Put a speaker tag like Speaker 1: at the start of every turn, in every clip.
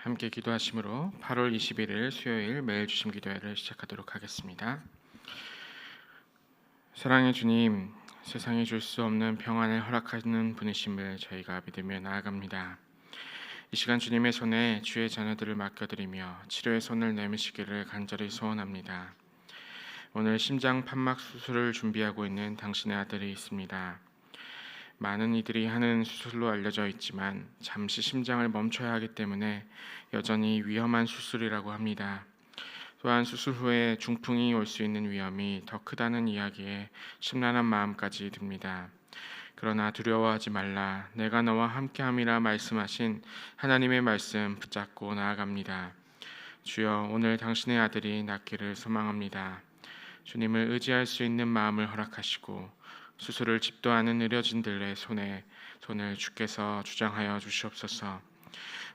Speaker 1: 함께 기도하심으로 8월 21일 수요일 매일 주심 기도회를 시작하도록 하겠습니다. 사랑의 주님, 세상이 줄 수 없는 평안을 허락하는 분이심을 저희가 믿으며 나아갑니다. 이 시간 주님의 손에 주의 자녀들을 맡겨드리며 치료의 손을 내미시기를 간절히 소원합니다. 오늘 심장 판막 수술을 준비하고 있는 당신의 아들이 있습니다. 많은 이들이 하는 수술로 알려져 있지만 잠시 심장을 멈춰야 하기 때문에 여전히 위험한 수술이라고 합니다. 또한 수술 후에 중풍이 올 수 있는 위험이 더 크다는 이야기에 심란한 마음까지 듭니다. 그러나 두려워하지 말라, 내가 너와 함께함이라 말씀하신 하나님의 말씀 붙잡고 나아갑니다. 주여, 오늘 당신의 아들이 낫기를 소망합니다. 주님을 의지할 수 있는 마음을 허락하시고 수술을 집도하는 의료진들의 손을 주께서 주장하여 주시옵소서.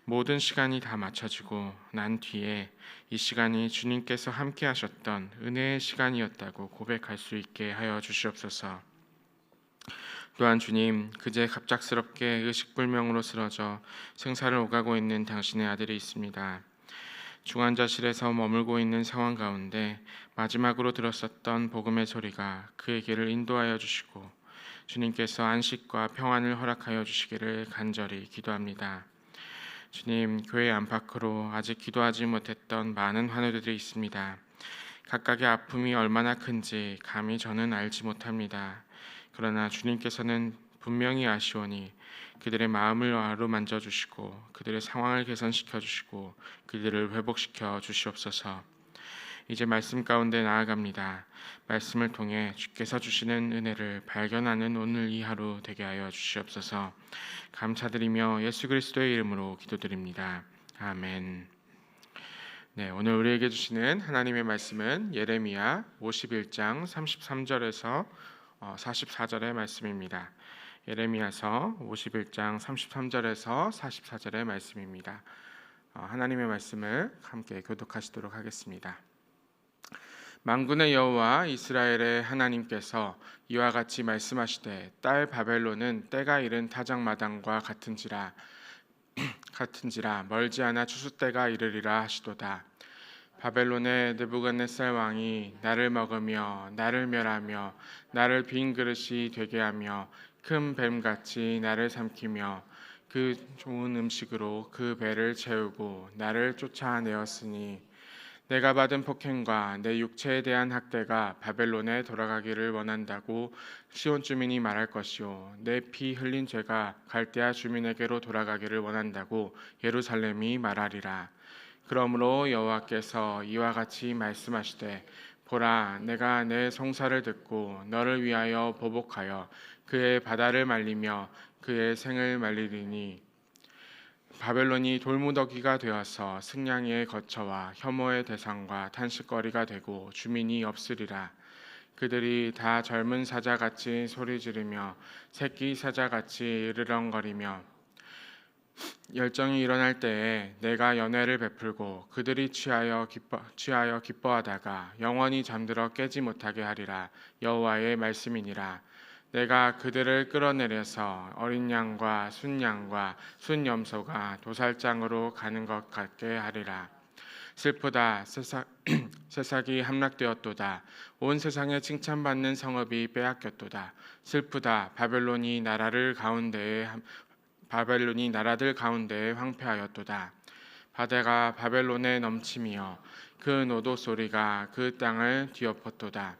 Speaker 1: 모든 시간이 다 맞춰지고 난 뒤에 이 시간이 주님께서 함께 하셨던 은혜의 시간이었다고 고백할 수 있게 하여 주시옵소서. 또한 주님, 그제 갑작스럽게 의식불명으로 쓰러져 생사를 오가고 있는 당신의 아들이 있습니다. 중환자실에서 머물고 있는 상황 가운데 마지막으로 들었었던 복음의 소리가 그에게를 인도하여 주시고 주님께서 안식과 평안을 허락하여 주시기를 간절히 기도합니다. 주님, 교회 안팎으로 아직 기도하지 못했던 많은 환우들이 있습니다. 각각의 아픔이 얼마나 큰지 감히 저는 알지 못합니다. 그러나 주님께서는 분명히 아시오니 그들의 마음을 어루만져 주시고 그들의 상황을 개선시켜 주시고 그들을 회복시켜 주시옵소서. 이제 말씀 가운데 나아갑니다. 말씀을 통해 주께서 주시는 은혜를 발견하는 오늘 이 하루 되게 하여 주시옵소서. 감사드리며 예수 그리스도의 이름으로 기도드립니다. 아멘. 네, 오늘 우리에게 주시는 하나님의 말씀은 예레미야 51장 33절에서 44절의 말씀입니다. 예레미야서 51장 33절에서 44절의 말씀입니다. 하나님의 말씀을 함께 교독하시도록 하겠습니다. 만군의 여호와 이스라엘의 하나님께서 이와 같이 말씀하시되 딸 바벨론은 때가 이른 타작마당과 같은지라 멀지 않아 추수 때가 이르리라 하시도다. 바벨론의 느부갓네살 왕이 나를 먹으며 나를 멸하며 나를 빈 그릇이 되게 하며 큰 뱀같이 나를 삼키며 그 좋은 음식으로 그 배를 채우고 나를 쫓아내었으니 내가 받은 폭행과 내 육체에 대한 학대가 바벨론에 돌아가기를 원한다고 시온 주민이 말할 것이요 내 피 흘린 죄가 갈대아 주민에게로 돌아가기를 원한다고 예루살렘이 말하리라. 그러므로 여호와께서 이와 같이 말씀하시되 보라, 내가 내 송사를 듣고 너를 위하여 보복하여 그의 바다를 말리며 그의 생을 말리리니 바벨론이 돌무더기가 되어서 승냥이의 거처와 혐오의 대상과 탄식거리가 되고 주민이 없으리라. 그들이 다 젊은 사자같이 소리 지르며 새끼 사자같이 으르렁거리며 열정이 일어날 때에 내가 연회를 베풀고 그들이 취하여 기뻐하다가 영원히 잠들어 깨지 못하게 하리라. 여호와의 말씀이니라. 내가 그들을 끌어내려서 어린 양과 순양과 순염소가 도살장으로 가는 것 같게 하리라. 슬프다. 새싹이 함락되었도다. 온 세상에 칭찬받는 성읍이 빼앗겼도다. 슬프다. 바벨론이 나라들 가운데에 황폐하였도다. 바다가 바벨론에 넘치며 그 노도 소리가 그 땅을 뒤엎었도다.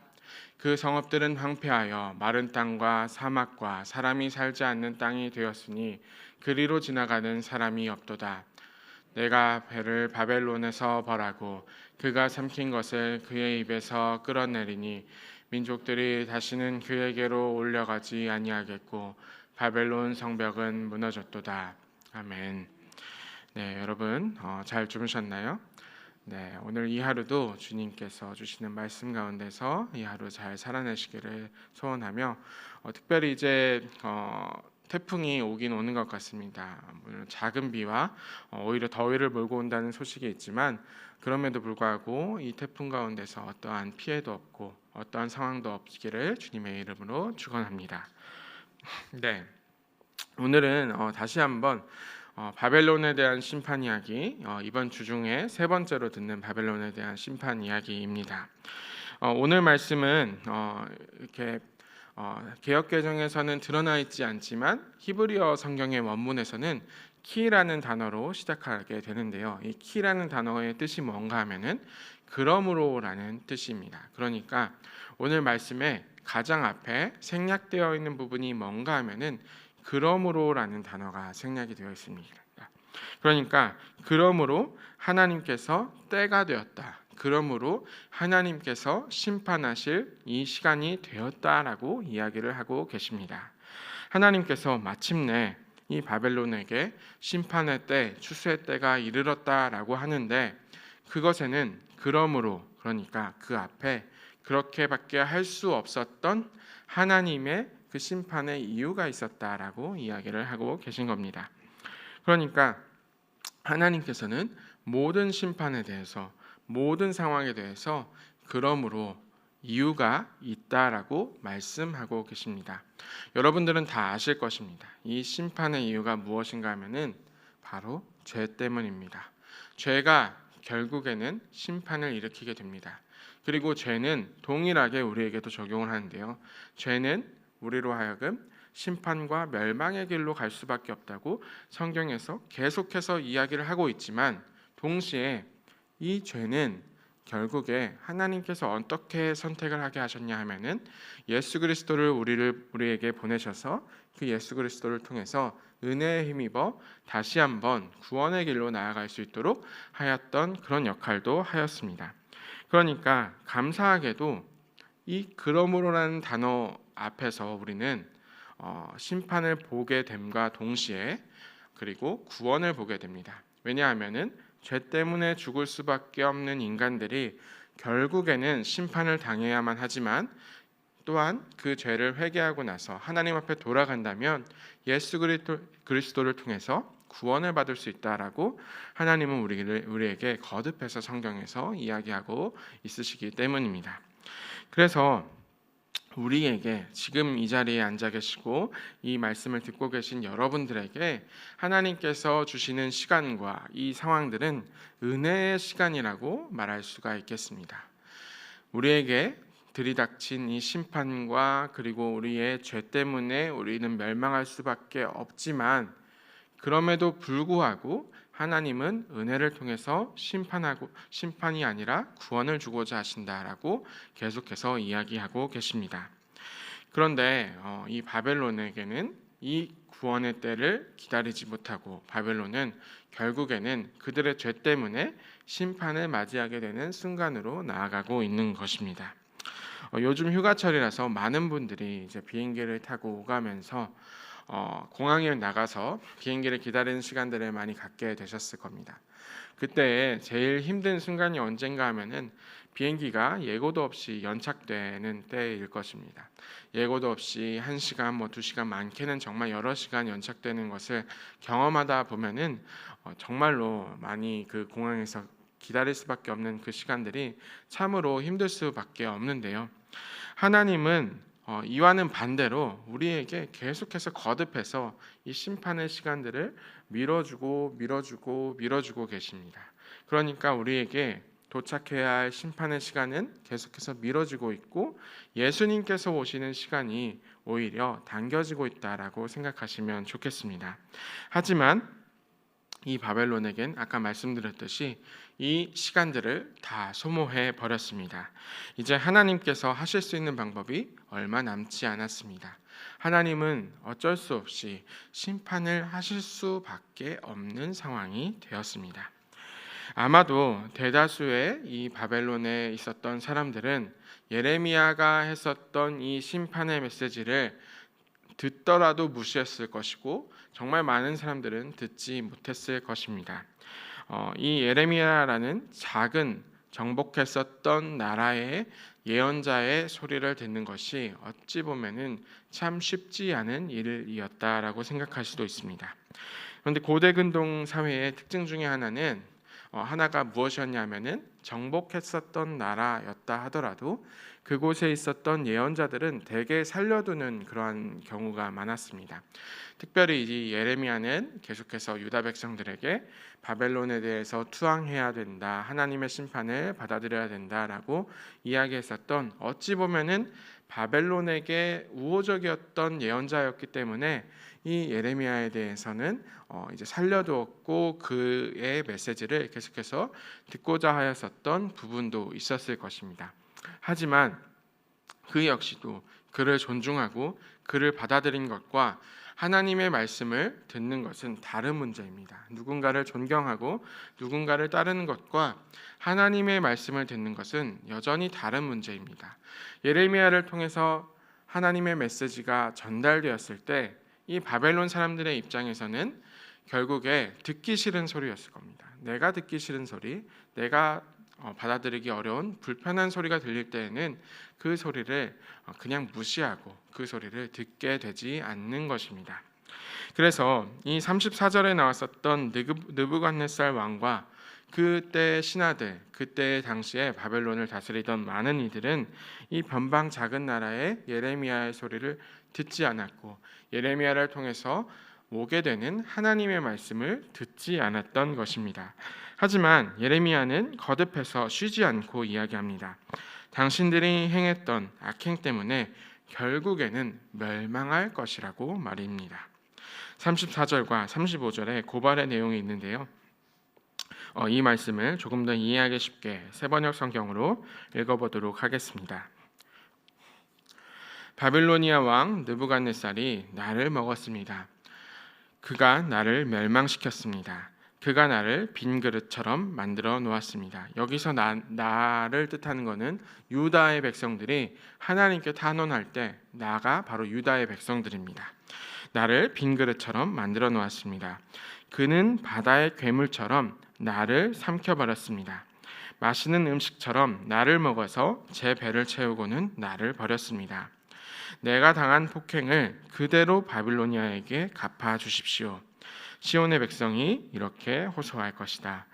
Speaker 1: 그 성읍들은 황폐하여 마른 땅과 사막과 사람이 살지 않는 땅이 되었으니 그리로 지나가는 사람이 없도다. 내가 배를 바벨론에서 벌하고 그가 삼킨 것을 그의 입에서 끌어내리니 민족들이 다시는 그에게로 올려가지 아니하겠고 바벨론 성벽은 무너졌도다. 아멘. 네, 여러분 잘 주무셨나요? 네, 오늘 이 하루도 주님께서 주시는 말씀 가운데서 이 하루 잘 살아내시기를 소원하며 특별히 이제 태풍이 오긴 오는 것 같습니다. 물론 작은 비와 오히려 더위를 몰고 온다는 소식이 있지만 그럼에도 불구하고 이 태풍 가운데서 어떠한 피해도 없고 어떠한 상황도 없기를 주님의 이름으로 축원합니다. 네, 오늘은 다시 한번 바벨론에 대한 심판 이야기, 이번 주 중에 세 번째로 듣는 바벨론에 대한 심판 이야기입니다. 오늘 말씀은 이렇게 개역 개정에서는 드러나 있지 않지만 히브리어 성경의 원문에서는 키라는 단어로 시작하게 되는데요. 이 키라는 단어의 뜻이 뭔가 하면은 그러므로라는 뜻입니다. 그러니까 오늘 말씀에 가장 앞에 생략되어 있는 부분이 뭔가 하면은 그러므로라는 단어가 생략이 되어 있습니다. 그러니까 그러므로 하나님께서 때가 되었다. 그러므로 하나님께서 심판하실 이 시간이 되었다라고 이야기를 하고 계십니다. 하나님께서 마침내 이 바벨론에게 심판의 때, 추수의 때가 이르렀다라고 하는데 그것에는 그러므로, 그러니까 그 앞에 그렇게밖에 할 수 없었던 하나님의 그 심판의 이유가 있었다라고 이야기를 하고 계신 겁니다. 그러니까 하나님께서는 모든 심판에 대해서, 모든 상황에 대해서 그러므로 이유가 있다라고 말씀하고 계십니다. 여러분들은 다 아실 것입니다. 이 심판의 이유가 무엇인가 하면은 바로 죄 때문입니다. 죄가 결국에는 심판을 일으키게 됩니다. 그리고 죄는 동일하게 우리에게도 적용을 하는데요. 죄는 우리로 하여금 심판과 멸망의 길로 갈 수밖에 없다고 성경에서 계속해서 이야기를 하고 있지만 동시에 이 죄는 결국에 하나님께서 어떻게 선택을 하게 하셨냐 하면은 예수 그리스도를 우리에게 보내셔서 그 예수 그리스도를 통해서 은혜에 힘입어 다시 한번 구원의 길로 나아갈 수 있도록 하였던 그런 역할도 하였습니다. 그러니까 감사하게도 이 그러므로라는 단어 앞에서 우리는 심판을 보게 됨과 동시에 그리고 구원을 보게 됩니다. 왜냐하면은 죄 때문에 죽을 수밖에 없는 인간들이 결국에는 심판을 당해야만 하지만 또한 그 죄를 회개하고 나서 하나님 앞에 돌아간다면 예수 그리스도를 통해서 구원을 받을 수 있다라고 하나님은 우리에게 거듭해서 성경에서 이야기하고 있으시기 때문입니다. 그래서 우리에게 지금 이 자리에 앉아 계시고 이 말씀을 듣고 계신 여러분들에게 하나님께서 주시는 시간과 이 상황들은 은혜의 시간이라고 말할 수가 있겠습니다. 우리에게 들이닥친 이 심판과 그리고 우리의 죄 때문에 우리는 멸망할 수밖에 없지만 그럼에도 불구하고 하나님은 은혜를 통해서 심판이 아니라 구원을 주고자 하신다라고 계속해서 이야기하고 계십니다. 그런데 이 바벨론에게는 이 구원의 때를 기다리지 못하고 바벨론은 결국에는 그들의 죄 때문에 심판을 맞이하게 되는 순간으로 나아가고 있는 것입니다. 요즘 휴가철이라서 많은 분들이 이제 비행기를 타고 오가면서 공항에 나가서 비행기를 기다리는 시간들을 많이 갖게 되셨을 겁니다. 그때 제일 힘든 순간이 언젠가 하면은 비행기가 예고도 없이 연착되는 때일 것입니다. 예고도 없이 1시간, 2시간, 많게는 정말 여러 시간 연착되는 것을 경험하다 보면은 정말로 많이 그 공항에서 기다릴 수밖에 없는 그 시간들이 참으로 힘들 수밖에 없는데요. 하나님은 이와는 반대로 우리에게 계속해서 거듭해서 이 심판의 시간들을 밀어주고 계십니다. 그러니까 우리에게 도착해야 할 심판의 시간은 계속해서 미뤄지고 있고 예수님께서 오시는 시간이 오히려 당겨지고 있다라고 생각하시면 좋겠습니다. 하지만 이 바벨론에겐 아까 말씀드렸듯이 이 시간들을 다 소모해 버렸습니다. 이제 하나님께서 하실 수 있는 방법이 얼마 남지 않았습니다. 하나님은 어쩔 수 없이 심판을 하실 수밖에 없는 상황이 되었습니다. 아마도 대다수의 이 바벨론에 있었던 사람들은 예레미야가 했었던 이 심판의 메시지를 듣더라도 무시했을 것이고 정말 많은 사람들은 듣지 못했을 것입니다. 이 예레미야라는 작은 정복했었던 나라의 예언자의 소리를 듣는 것이 어찌 보면은 참 쉽지 않은 일이었다라고 생각할 수도 있습니다. 그런데 고대 근동 사회의 특징 중에 하나가 무엇이었냐면은 정복했었던 나라였다 하더라도 그곳에 있었던 예언자들은 대개 살려두는 그러한 경우가 많았습니다. 특별히 이 예레미야는 계속해서 유다 백성들에게 바벨론에 대해서 투항해야 된다, 하나님의 심판을 받아들여야 된다라고 이야기했었던, 어찌 보면은 바벨론에게 우호적이었던 예언자였기 때문에 이 예레미야에 대해서는 이제 살려두었고 그의 메시지를 계속해서 듣고자 하였었던 부분도 있었을 것입니다. 하지만 그 역시도 그를 존중하고 그를 받아들인 것과 하나님의 말씀을 듣는 것은 다른 문제입니다. 누군가를 존경하고 누군가를 따르는 것과 하나님의 말씀을 듣는 것은 여전히 다른 문제입니다. 예레미야를 통해서 하나님의 메시지가 전달되었을 때 이 바벨론 사람들의 입장에서는 결국에 듣기 싫은 소리였을 겁니다. 내가 듣기 싫은 소리, 내가 받아들이기 어려운 불편한 소리가 들릴 때에는 그 소리를 그냥 무시하고 그 소리를 듣게 되지 않는 것입니다. 그래서 이 34절에 나왔었던 느부갓네살 왕과 그때 신하들, 그때 당시에 바벨론을 다스리던 많은 이들은 이 변방 작은 나라의 예레미야의 소리를 듣지 않았고 예레미야를 통해서 오게 되는 하나님의 말씀을 듣지 않았던 것입니다. 하지만 예레미야는 거듭해서 쉬지 않고 이야기합니다. 당신들이 행했던 악행 때문에 결국에는 멸망할 것이라고 말입니다. 34절과 35절에 고발의 내용이 있는데요. 이 말씀을 조금 더 이해하기 쉽게 세번역 성경으로 읽어보도록 하겠습니다. 바빌로니아 왕 느부갓네살이 나를 먹었습니다. 그가 나를 멸망시켰습니다. 그가 나를 빈 그릇처럼 만들어 놓았습니다. 여기서 나를 뜻하는 것은 유다의 백성들이 하나님께 탄원할 때 나가 바로 유다의 백성들입니다. 나를 빈 그릇처럼 만들어 놓았습니다. 그는 바다의 괴물처럼 나를 삼켜버렸습니다. 맛있는 음식처럼 나를 먹어서 제 배를 채우고는 나를 버렸습니다. 내가 당한 폭행을 그대로 바빌로니아에게 갚아 주십시오. 시온의 백성이 이렇게 호소할 것이다.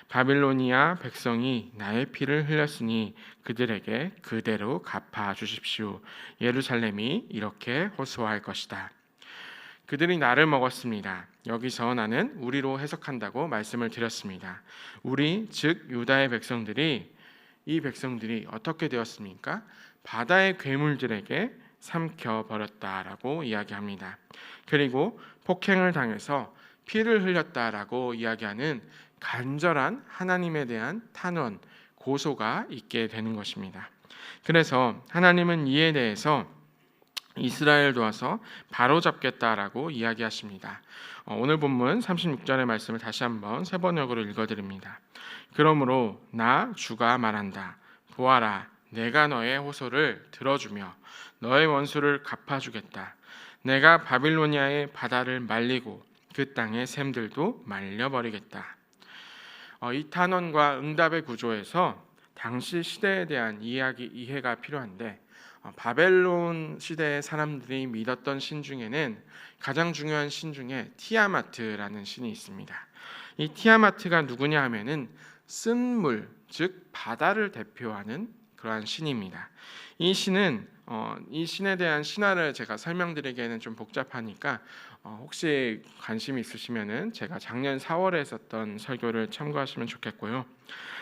Speaker 1: 바빌로니아 백성이 나의 피를 흘렸으니 그들에게 그대로 갚아 주십시오. 예루살렘이 이렇게 호소할 것이다. 그들이 나를 먹었습니다. 여기서 나는 우리로 해석한다고 말씀을 드렸습니다. 우리 즉 유다의 백성들이, 이 백성들이 어떻게 되었습니까? 바다의 괴물들에게 삼켜버렸다라고 이야기합니다. 그리고 폭행을 당해서 피를 흘렸다라고 이야기하는 간절한 하나님에 대한 탄원, 고소가 있게 되는 것입니다. 그래서 하나님은 이에 대해서 이스라엘 도와서 바로잡겠다라고 이야기하십니다. 오늘 본문 36절의 말씀을 다시 한번 세번역으로 읽어드립니다. 그러므로 나 주가 말한다. 보아라, 내가 너의 호소를 들어주며 너의 원수를 갚아주겠다. 내가 바빌로니아의 바다를 말리고 그 땅의 샘들도 말려버리겠다. 이 탄원과 응답의 구조에서 당시 시대에 대한 이해가 필요한데, 바벨론 시대의 사람들이 믿었던 신 중에는 가장 중요한 신 중에 티아마트라는 신이 있습니다. 이 티아마트가 누구냐 하면은 쓴물, 즉 바다를 대표하는 그러한 신입니다. 이 신은 이 신에 대한 신화를 제가 설명드리기에는 좀 복잡하니까 혹시 관심이 있으시면은 제가 작년 4월에 했었던 설교를 참고하시면 좋겠고요.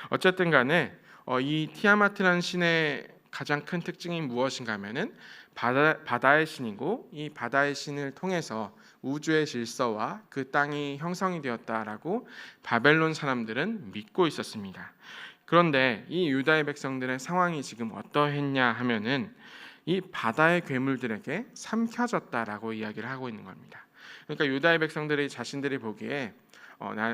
Speaker 1: 어쨌든 간에 이 티아마트라는 신의 가장 큰 특징이 무엇인가 하면은 바다의 신이고, 이 바다의 신을 통해서 우주의 질서와 그 땅이 형성이 되었다라고 바벨론 사람들은 믿고 있었습니다. 그런데 이 유다의 백성들의 상황이 지금 어떠했냐 하면은 이 바다의 괴물들에게 삼켜졌다라고 이야기를 하고 있는 겁니다. 그러니까 유다의 백성들이 자신들이 보기에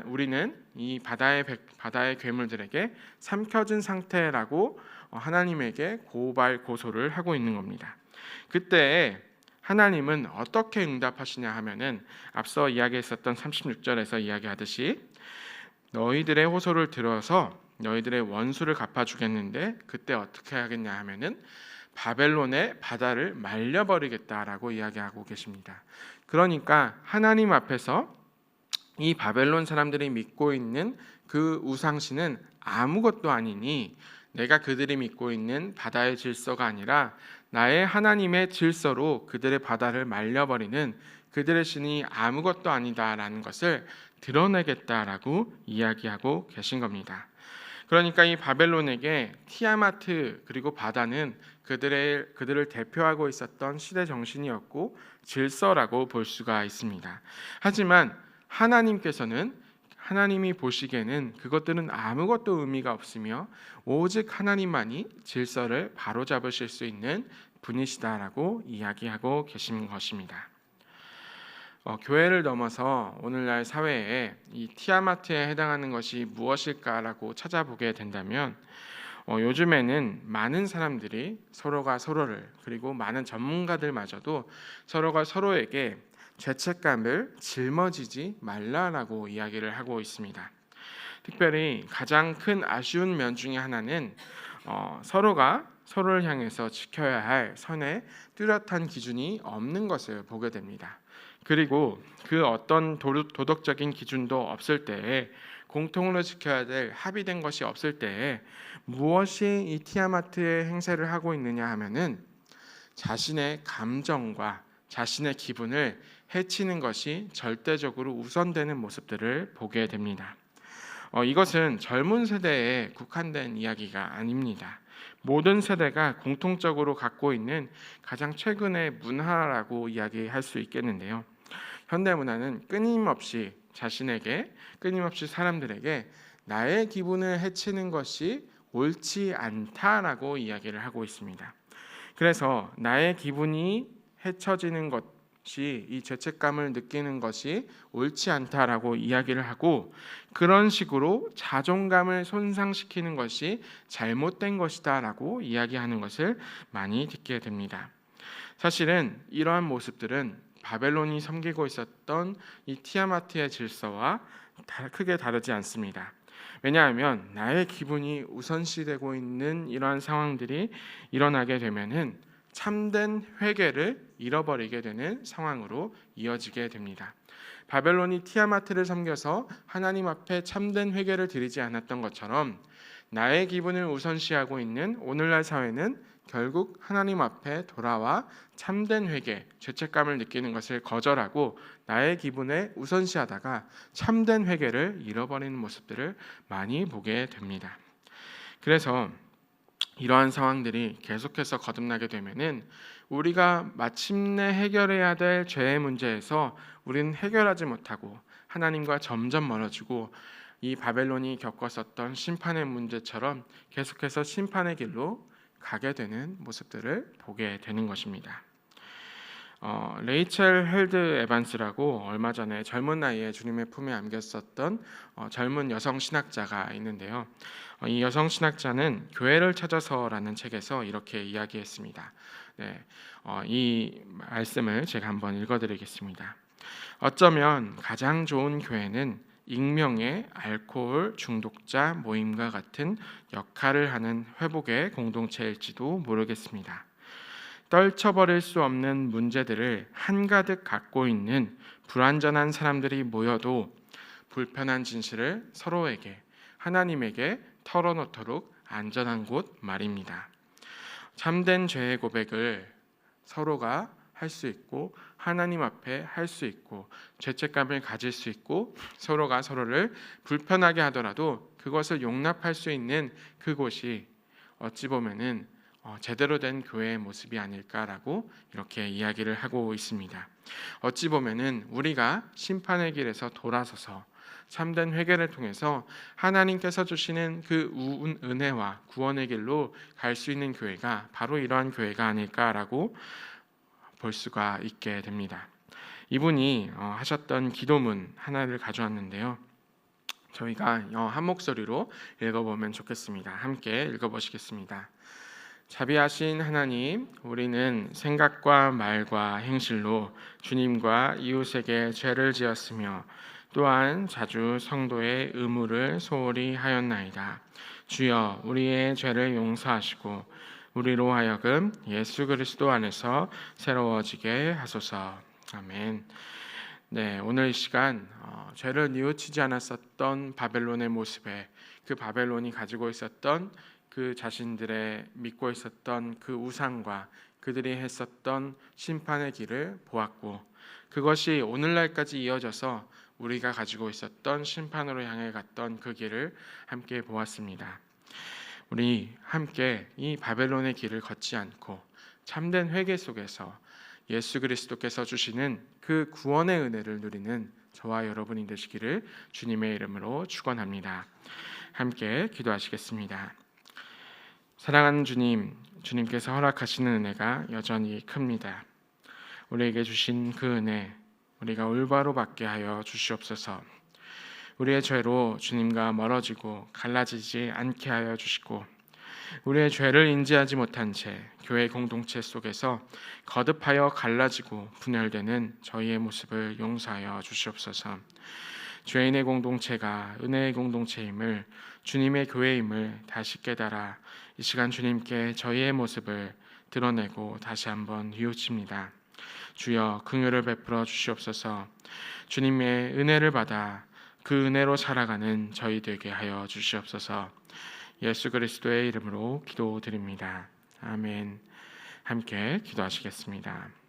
Speaker 1: 우리는 이 바다의 괴물들에게 삼켜진 상태라고 하나님에게 고소를 하고 있는 겁니다. 그때 하나님은 어떻게 응답하시냐 하면은 앞서 이야기했었던 36절에서 이야기하듯이 너희들의 호소를 들어서 너희들의 원수를 갚아주겠는데 그때 어떻게 하겠냐 하면은 바벨론의 바다를 말려버리겠다라고 이야기하고 계십니다. 그러니까 하나님 앞에서 이 바벨론 사람들이 믿고 있는 그 우상신은 아무것도 아니니 내가 그들이 믿고 있는 바다의 질서가 아니라 나의 하나님의 질서로 그들의 바다를 말려버리는 그들의 신이 아무것도 아니다라는 것을 드러내겠다라고 이야기하고 계신 겁니다. 그러니까 이 바벨론에게 티아마트 그리고 바다는 그들을 대표하고 있었던 시대 정신이었고 질서라고 볼 수가 있습니다. 하지만 하나님께서는 하나님이 보시기에는 그것들은 아무것도 의미가 없으며 오직 하나님만이 질서를 바로잡으실 수 있는 분이시다라고 이야기하고 계신 것입니다. 교회를 넘어서 오늘날 사회에 이 티아마트에 해당하는 것이 무엇일까라고 찾아보게 된다면 요즘에는 많은 사람들이 서로가 서로를 그리고 많은 전문가들마저도 서로가 서로에게 죄책감을 짊어지지 말라라고 이야기를 하고 있습니다. 특별히 가장 큰 아쉬운 면 중에 하나는 서로가 서로를 향해서 지켜야 할 선의 뚜렷한 기준이 없는 것을 보게 됩니다. 그리고 그 어떤 도덕적인 기준도 없을 때에 공통으로 지켜야 될 합의된 것이 없을 때에 무엇이 이 티아마트의 행세를 하고 있느냐 하면은 자신의 감정과 자신의 기분을 해치는 것이 절대적으로 우선되는 모습들을 보게 됩니다. 이것은 젊은 세대에 국한된 이야기가 아닙니다. 모든 세대가 공통적으로 갖고 있는 가장 최근의 문화라고 이야기할 수 있겠는데요. 현대 문화는 끊임없이 사람들에게 나의 기분을 해치는 것이 옳지 않다라고 이야기를 하고 있습니다. 그래서 나의 기분이 해쳐지는 것이 이 죄책감을 느끼는 것이 옳지 않다라고 이야기를 하고 그런 식으로 자존감을 손상시키는 것이 잘못된 것이다라고 이야기하는 것을 많이 듣게 됩니다. 사실은 이러한 모습들은 바벨론이 섬기고 있었던 이 티아마트의 질서와 크게 다르지 않습니다. 왜냐하면 나의 기분이 우선시되고 있는 이러한 상황들이 일어나게 되면은 참된 회개를 잃어버리게 되는 상황으로 이어지게 됩니다. 바벨론이 티아마트를 섬겨서 하나님 앞에 참된 회개를 드리지 않았던 것처럼 나의 기분을 우선시하고 있는 오늘날 사회는 결국 하나님 앞에 돌아와 참된 회개, 죄책감을 느끼는 것을 거절하고 나의 기분에 우선시하다가 참된 회개를 잃어버리는 모습들을 많이 보게 됩니다. 그래서 이러한 상황들이 계속해서 거듭나게 되면은 우리가 마침내 해결해야 될 죄의 문제에서 우리는 해결하지 못하고 하나님과 점점 멀어지고 이 바벨론이 겪었었던 심판의 문제처럼 계속해서 심판의 길로 가게 되는 모습들을 보게 되는 것입니다. 레이첼 헬드 에반스라고 얼마 전에 젊은 나이에 주님의 품에 안겼었던 젊은 여성 신학자가 있는데요. 이 여성 신학자는 교회를 찾아서라는 책에서 이렇게 이야기했습니다. 이 말씀을 제가 한번 읽어드리겠습니다. 어쩌면 가장 좋은 교회는 익명의 알코올 중독자 모임과 같은 역할을 하는 회복의 공동체일지도 모르겠습니다. 떨쳐버릴 수 없는 문제들을 한가득 갖고 있는 불완전한 사람들이 모여도 불편한 진실을 서로에게 하나님에게 털어놓도록 안전한 곳 말입니다. 참된 죄의 고백을 서로가 할 수 있고 하나님 앞에 할 수 있고 죄책감을 가질 수 있고 서로가 서로를 불편하게 하더라도 그것을 용납할 수 있는 그곳이 어찌 보면은 제대로 된 교회의 모습이 아닐까라고 이렇게 이야기를 하고 있습니다. 어찌 보면은 우리가 심판의 길에서 돌아서서 참된 회개를 통해서 하나님께서 주시는 그 은혜와 구원의 길로 갈 수 있는 교회가 바로 이러한 교회가 아닐까라고 볼 수가 있게 됩니다. 이분이 하셨던 기도문 하나를 가져왔는데요. 저희가 한 목소리로 읽어보면 좋겠습니다. 함께 읽어보시겠습니다. 자비하신 하나님, 우리는 생각과 말과 행실로 주님과 이웃에게 죄를 지었으며 또한 자주 성도의 의무를 소홀히 하였나이다. 주여 우리의 죄를 용서하시고 우리로 하여금 예수 그리스도 안에서 새로워지게 하소서. 아멘. 네, 오늘 이 시간 죄를 뉘우치지 않았었던 바벨론의 모습에 그 바벨론이 가지고 있었던 그 자신들의 믿고 있었던 그 우상과 그들이 했었던 심판의 길을 보았고, 그것이 오늘날까지 이어져서 우리가 가지고 있었던 심판으로 향해 갔던 그 길을 함께 보았습니다. 우리 함께 이 바벨론의 길을 걷지 않고 참된 회개 속에서 예수 그리스도께서 주시는 그 구원의 은혜를 누리는 저와 여러분이 되시기를 주님의 이름으로 축원합니다. 함께 기도하시겠습니다. 사랑하는 주님, 주님께서 허락하시는 은혜가 여전히 큽니다. 우리에게 주신 그 은혜, 우리가 올바로 받게 하여 주시옵소서. 우리의 죄로 주님과 멀어지고 갈라지지 않게 하여 주시고, 우리의 죄를 인지하지 못한 채 교회 공동체 속에서 거듭하여 갈라지고 분열되는 저희의 모습을 용서하여 주시옵소서. 죄인의 공동체가 은혜의 공동체임을, 주님의 교회임을 다시 깨달아 이 시간 주님께 저희의 모습을 드러내고 다시 한번 뉘우칩니다. 주여 긍휼을 베풀어 주시옵소서. 주님의 은혜를 받아 그 은혜로 살아가는 저희 되게 하여 주시옵소서. 예수 그리스도의 이름으로 기도드립니다. 아멘. 함께 기도하시겠습니다.